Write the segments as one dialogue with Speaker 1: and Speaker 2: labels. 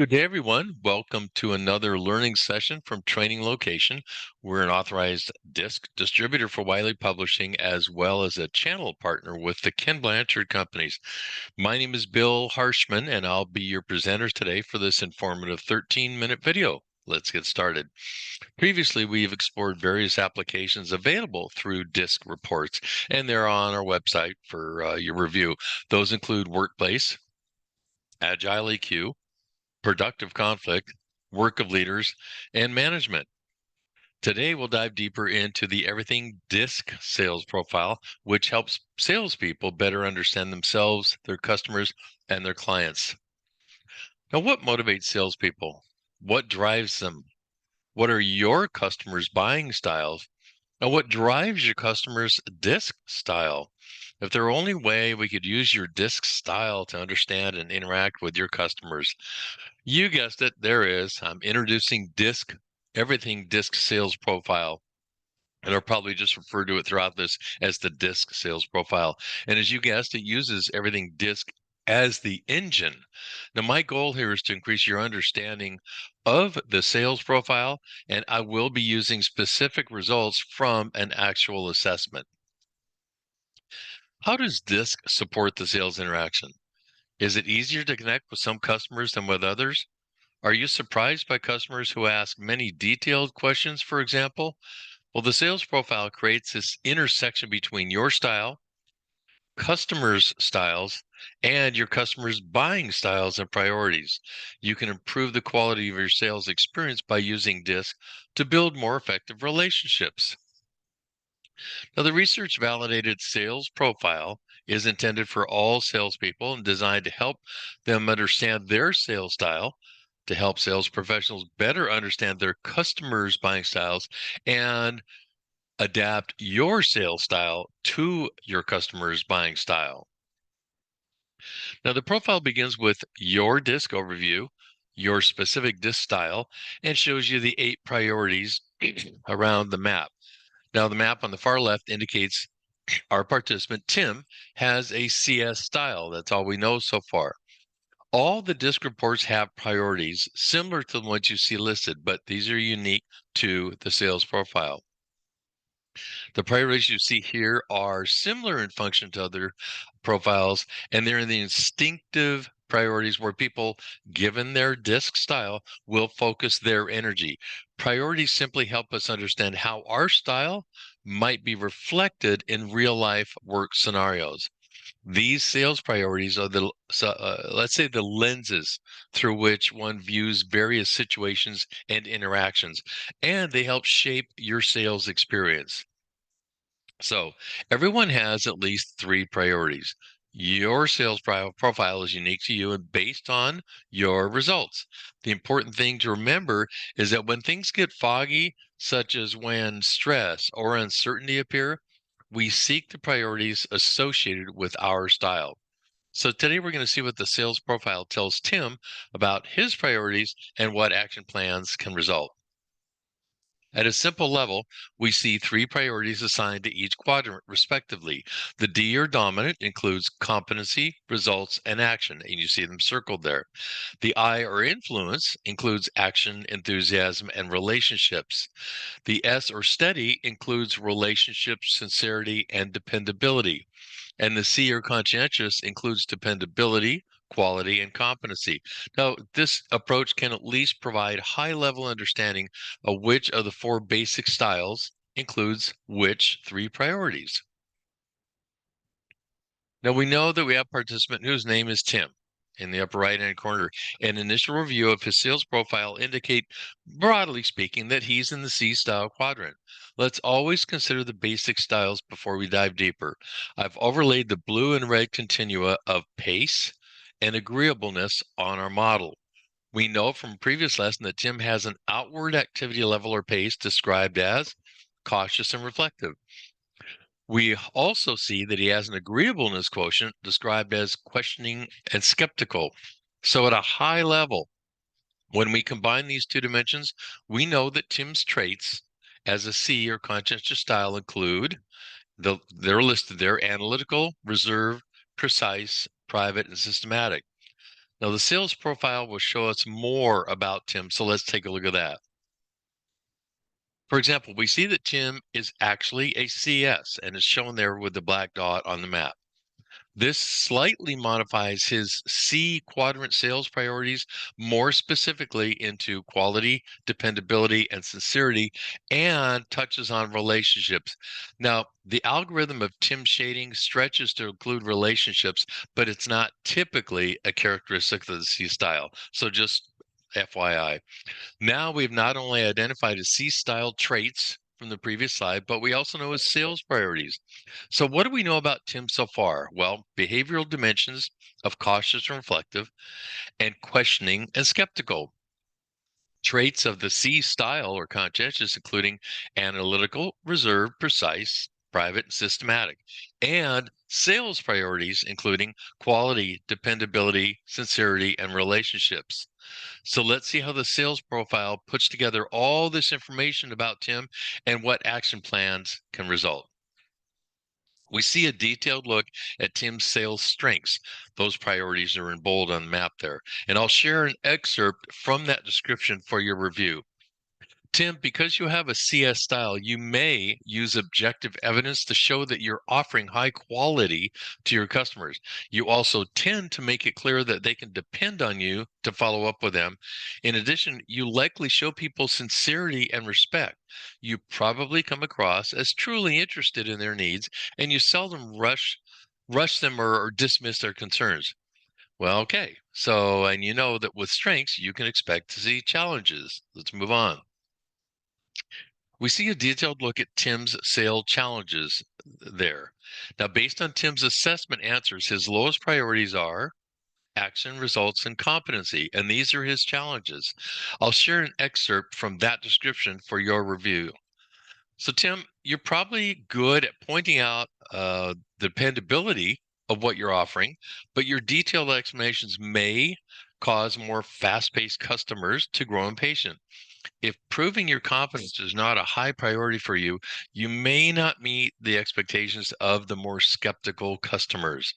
Speaker 1: Good day, everyone. Welcome to another learning session from Training Location. We're an authorized DiSC distributor for Wiley Publishing, as well as a channel partner with the Ken Blanchard Companies. My name is Bill Harshman, and I'll be your presenter today for this informative 13-minute video. Let's get started. Previously, we've explored various applications available through DiSC reports, and they're on our website for your review. Those include Workplace, Agile EQ, Productive Conflict, Work of Leaders, and Management. Today, we'll dive deeper into the Everything DiSC sales profile, which helps salespeople better understand themselves, their customers, and their clients. Now, what motivates salespeople? What drives them? What are your customers' buying styles? Now, what drives your customers' DiSC style? If there were only way we could use your DiSC style to understand and interact with your customers, you guessed it, there is. I'm introducing DiSC, Everything DiSC sales profile. And I'll probably just refer to it throughout this as the DiSC sales profile. And as you guessed, it uses Everything DiSC as the engine. Now, my goal here is to increase your understanding of the sales profile, and I will be using specific results from an actual assessment. How does DiSC support the sales interaction? Is it easier to connect with some customers than with others? Are you surprised by customers who ask many detailed questions, for example? Well, the sales profile creates this intersection between your style, customers' styles, and your customers' buying styles and priorities. You can improve the quality of your sales experience by using DiSC to build more effective relationships. Now, the research validated sales profile is intended for all salespeople and designed to help them understand their sales style, to help sales professionals better understand their customers' buying styles, and adapt your sales style to your customer's buying style. Now, the profile begins with your DiSC overview, your specific DiSC style, and shows you the 8 priorities around the map. Now, the map on the far left indicates our participant, Tim, has a CS style. That's all we know so far. All the DiSC reports have priorities similar to the ones you see listed, but these are unique to the sales profile. The priorities you see here are similar in function to other profiles, and they're in the instinctive priorities where people, given their DiSC style, will focus their energy. Priorities simply help us understand how our style might be reflected in real life work scenarios. These sales priorities are let's say, the lenses through which one views various situations and interactions, and they help shape your sales experience. So everyone has at least 3 priorities. Your sales profile is unique to you and based on your results. The important thing to remember is that when things get foggy, such as when stress or uncertainty appear, we seek the priorities associated with our style. So today we're going to see what the sales profile tells Tim about his priorities and what action plans can result. At a simple level, we see 3 priorities assigned to each quadrant, respectively. The D or dominant includes competency, results, and action, and you see them circled there. The I or influence includes action, enthusiasm, and relationships. The S or steady includes relationships, sincerity, and dependability. And the C or conscientious includes dependability, quality, and competency. Now, this approach can at least provide high-level understanding of which of the 4 basic styles includes which 3 priorities. Now, we know that we have a participant whose name is Tim in the upper right-hand corner. An initial review of his sales profile indicate, broadly speaking, that he's in the C style quadrant. Let's always consider the basic styles before we dive deeper. I've overlaid the blue and red continua of pace and agreeableness on our model. We know from previous lesson that Tim has an outward activity level or pace described as cautious and reflective. We also see that he has an agreeableness quotient described as questioning and skeptical. So at a high level, when we combine these 2 dimensions, we know that Tim's traits as a C or conscientious style include, they're listed there, analytical, reserved, precise, private, and systematic. Now, the sales profile will show us more about Tim, so let's take a look at that. For example, we see that Tim is actually a CS and is shown there with the black dot on the map. This slightly modifies his C quadrant sales priorities more specifically into quality, dependability, and sincerity, and touches on relationships. Now, the algorithm of Tim shading stretches to include relationships, but it's not typically a characteristic of the C style. So just FYI. Now we've not only identified his C-style traits from the previous slide, but we also know his sales priorities. So what do we know about Tim so far? Well, behavioral dimensions of cautious and reflective, and questioning and skeptical. Traits of the C style or conscientious, including analytical, reserved, precise, private, and systematic, and sales priorities, including quality, dependability, sincerity, and relationships. So let's see how the sales profile puts together all this information about Tim and what action plans can result. We see a detailed look at Tim's sales strengths. Those priorities are in bold on the map there. And I'll share an excerpt from that description for your review. Tim, because you have a CS style, you may use objective evidence to show that you're offering high quality to your customers. You also tend to make it clear that they can depend on you to follow up with them. In addition, you likely show people sincerity and respect. You probably come across as truly interested in their needs, and you seldom rush them or dismiss their concerns. Well, okay. So, and you know that with strengths, you can expect to see challenges. Let's move on. We see a detailed look at Tim's sale challenges there. Now, based on Tim's assessment answers, his lowest priorities are action, results, and competency, and these are his challenges. I'll share an excerpt from that description for your review. So, Tim, you're probably good at pointing out the dependability of what you're offering, but your detailed explanations may cause more fast-paced customers to grow impatient. If proving your competence is not a high priority for you, you may not meet the expectations of the more skeptical customers.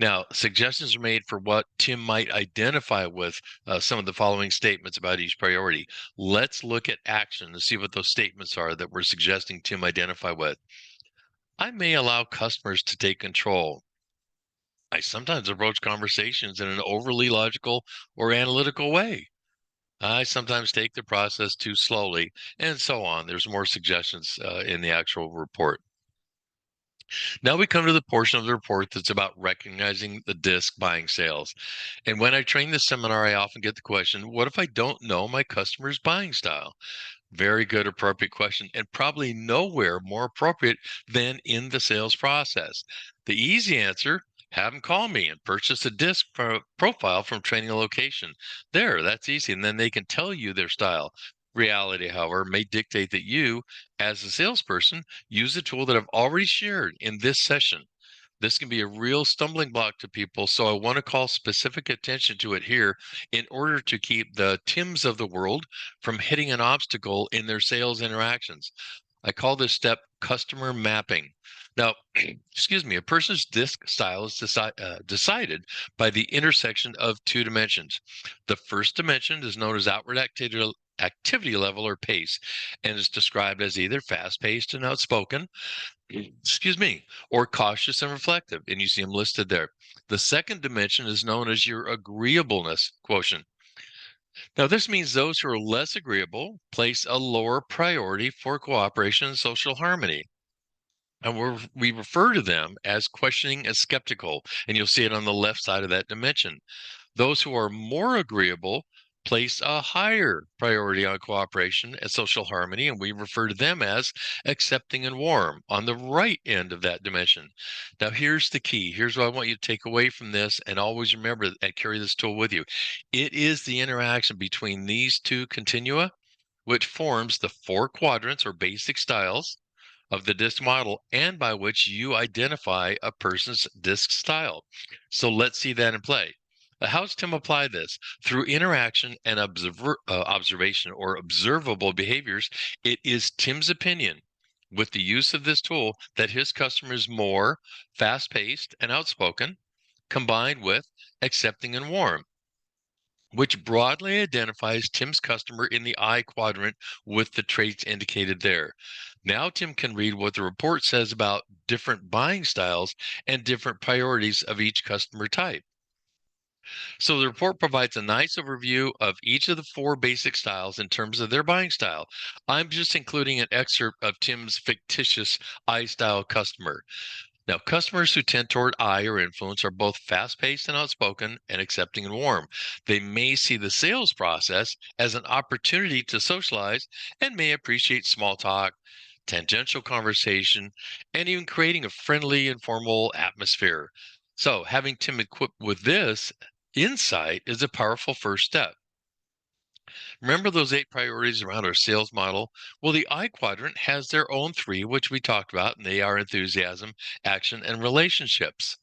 Speaker 1: Now, suggestions are made for what Tim might identify with some of the following statements about each priority. Let's look at action to see what those statements are that we're suggesting Tim identify with. I may allow customers to take control. I sometimes approach conversations in an overly logical or analytical way. I sometimes take the process too slowly, and so on. There's more suggestions in the actual report. Now we come to the portion of the report that's about recognizing the DiSC buying sales. And when I train this seminar, I often get the question, what if I don't know my customer's buying style? Very good, appropriate question, and probably nowhere more appropriate than in the sales process. The easy answer, have them call me and purchase a DiSC profile from Training Location. There, that's easy. And then they can tell you their style. Reality, however, may dictate that you, as a salesperson, use the tool that I've already shared in this session. This can be a real stumbling block to people, so I want to call specific attention to it here in order to keep the Tims of the world from hitting an obstacle in their sales interactions. I call this step customer mapping. Now, excuse me, a person's DiSC style is decided by the intersection of two dimensions. The first dimension is known as outward activity level or pace, and is described as either fast-paced and outspoken, excuse me, or cautious and reflective, and you see them listed there. The second dimension is known as your agreeableness quotient. Now, this means those who are less agreeable place a lower priority for cooperation and social harmony. And we refer to them as questioning and skeptical, and you'll see it on the left side of that dimension. Those who are more agreeable place a higher priority on cooperation and social harmony, and we refer to them as accepting and warm on the right end of that dimension. Now, here's the key. Here's what I want you to take away from this, and always remember and carry this tool with you. It is the interaction between these two continua which forms the four quadrants or basic styles of the DiSC model and by which you identify a person's DiSC style. So let's see that in play. How does Tim apply this? Through interaction and observation or observable behaviors, it is Tim's opinion with the use of this tool that his customer is more fast-paced and outspoken, combined with accepting and warm. which broadly identifies Tim's customer in the I quadrant with the traits indicated there. Now Tim can read what the report says about different buying styles and different priorities of each customer type. So the report provides a nice overview of each of the four basic styles in terms of their buying style. I'm just including an excerpt of Tim's fictitious I style customer. Now, customers who tend toward I or influence are both fast paced and outspoken and accepting and warm. They may see the sales process as an opportunity to socialize and may appreciate small talk, tangential conversation, and even creating a friendly, informal atmosphere. So, having Tim equipped with this insight is a powerful first step. Remember those 8 priorities around our sales model? Well, the I quadrant has their own 3, which we talked about, and they are enthusiasm, action, and relationships.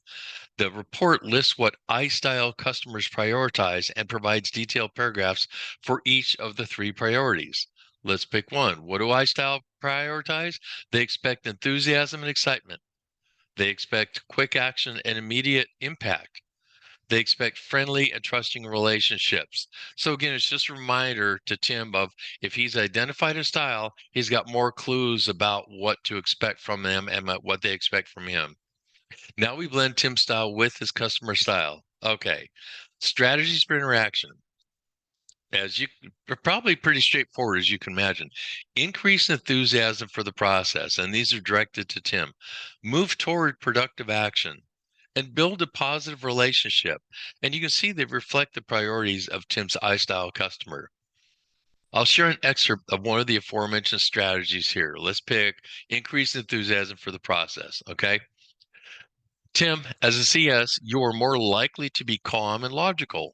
Speaker 1: The report lists what I style customers prioritize and provides detailed paragraphs for each of the 3 priorities. Let's pick one. What do I style prioritize? They expect enthusiasm and excitement. They expect quick action and immediate impact. They expect friendly and trusting relationships. So again, it's just a reminder to Tim of if he's identified a style, he's got more clues about what to expect from them and what they expect from him. Now we blend Tim's style with his customer style. Okay. Strategies for interaction. As you probably pretty straightforward as you can imagine. Increase enthusiasm for the process, and these are directed to Tim. Move toward productive action and build a positive relationship. And you can see they reflect the priorities of Tim's iStyle customer. I'll share an excerpt of one of the aforementioned strategies here. Let's pick increase enthusiasm for the process. Okay. Tim, as a CS, you are more likely to be calm and logical.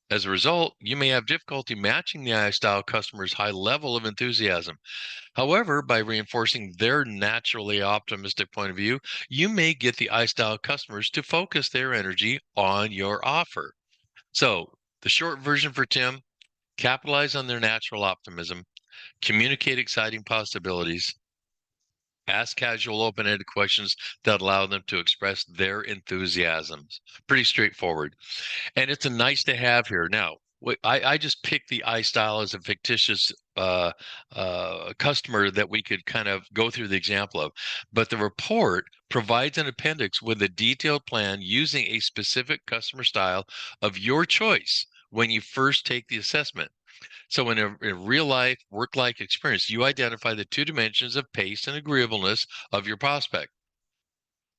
Speaker 1: As a result, you may have difficulty matching the iStyle customer's high level of enthusiasm. However, by reinforcing their naturally optimistic point of view, you may get the iStyle customers to focus their energy on your offer. So, the short version for Tim, capitalize on their natural optimism, communicate exciting possibilities, ask casual, open ended questions that allow them to express their enthusiasms. Pretty straightforward. And it's a nice to have here. Now, I just picked the iStyle as a fictitious customer that we could kind of go through the example of. But the report provides an appendix with a detailed plan using a specific customer style of your choice when you first take the assessment. So in a real life, work-life experience, you identify the 2 dimensions of pace and agreeableness of your prospect.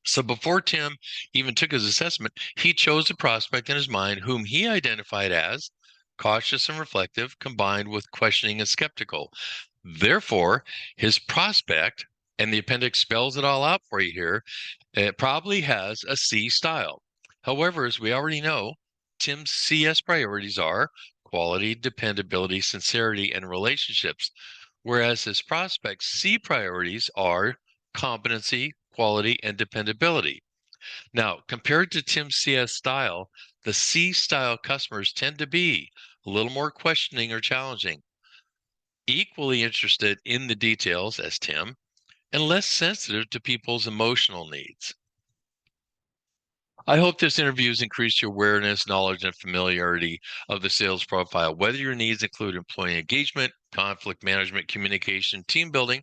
Speaker 1: So before Tim even took his assessment, he chose a prospect in his mind whom he identified as cautious and reflective, combined with questioning and skeptical. Therefore, his prospect, and the appendix spells it all out for you here, it probably has a C style. However, as we already know, Tim's CS priorities are quality, dependability, sincerity, and relationships, whereas his prospect's C priorities are competency, quality, and dependability. Now, compared to Tim's CS style, the C style customers tend to be a little more questioning or challenging, equally interested in the details as Tim, and less sensitive to people's emotional needs. I hope this interview has increased your awareness, knowledge, and familiarity of the sales profile. Whether your needs include employee engagement, conflict management, communication, team building,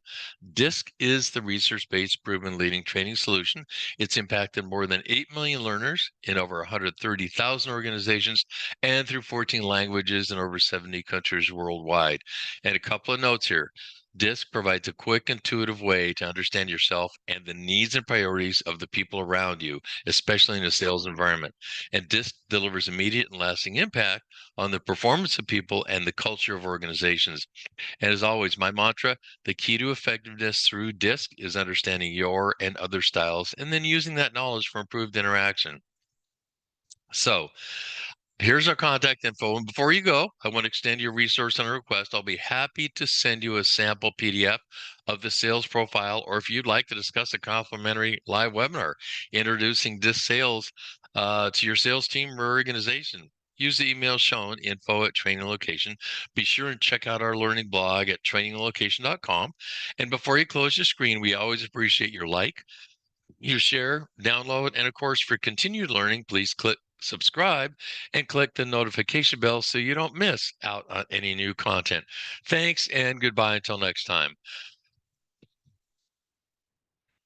Speaker 1: DiSC is the research-based proven leading training solution. It's impacted more than 8 million learners in over 130,000 organizations and through 14 languages in over 70 countries worldwide. And a couple of notes here. DiSC provides a quick, intuitive way to understand yourself and the needs and priorities of the people around you, especially in a sales environment. And DiSC delivers immediate and lasting impact on the performance of people and the culture of organizations. And as always, my mantra, the key to effectiveness through DiSC is understanding your and other styles and then using that knowledge for improved interaction. So, here's our contact info. And before you go, I want to extend your resource on a request. I'll be happy to send you a sample PDF of the sales profile, or if you'd like to discuss a complimentary live webinar introducing this sales to your sales team or organization. Use the email shown, info@traininglocation. Be sure and check out our learning blog at traininglocation.com. And before you close your screen, we always appreciate your like, you share, download, and of course, for continued learning, please click subscribe, and click the notification bell so you don't miss out on any new content. Thanks and goodbye until next time.